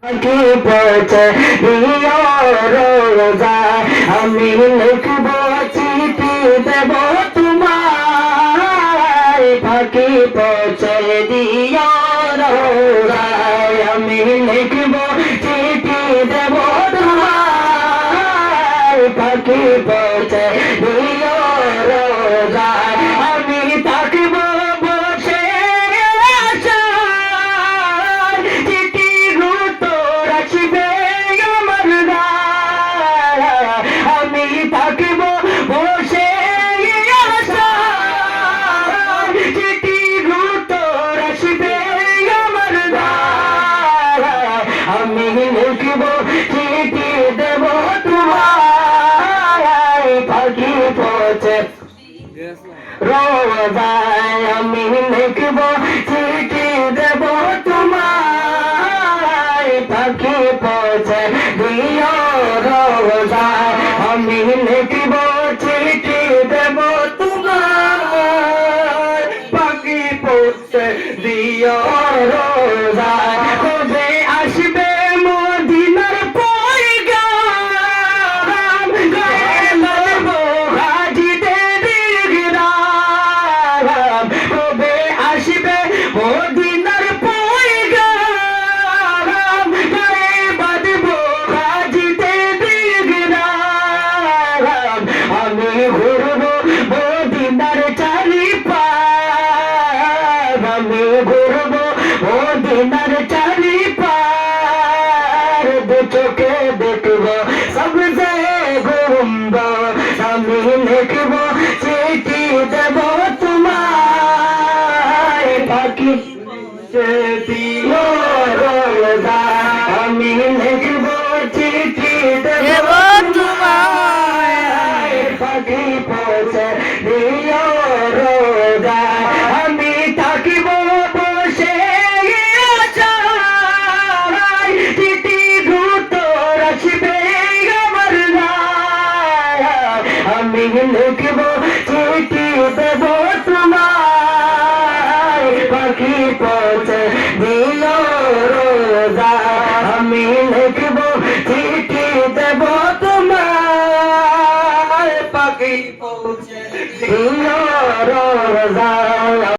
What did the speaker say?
কি পৌঁছে দিও রোজায় আমি লিখব চিঠি দেব তোমায় ফাঁকি পৌঁছে দিও রোজায় আমি লিখব চিঠি দেব তোমায় ফাঁকি পৌঁছে দিও রোজায় আমি থাকব বসে আশায় চিঠি গুতো রাখবে আমার গায়ে আমি থাকব বসে আশায় চিঠি গুতো রাখবে আমার গায়ে আমি লিখব চিঠি দেব তোমায় ফাঁকি পৌঁছে রোজায় আমি লিখব চিঠি দেব তোমায় ফাঁকি পৌঁছে দিও রোজায় আমি লিখব চিঠি দেব তোমায় ফাঁকি পৌঁছে দিও রোজায় কবে আসবে মদিনার পয়গাম গায়ে লব হাজিতে দিগরাম কবে আসবে মদিনার পয়গাম গায়ে বাঁধব হাজিতে দিগরাম আমি ঘুরব মদিনার চারিপার আমি ঘুরব মদিনার চারিপার দু চোখে দেখব সবজে ঘুরব আমি লিখব চিঠি দেব তোমায় ফাঁকি দিও রোজায় আমি লিখব চিঠি দেব তোমায় ফাঁকি পৌঁছে দিও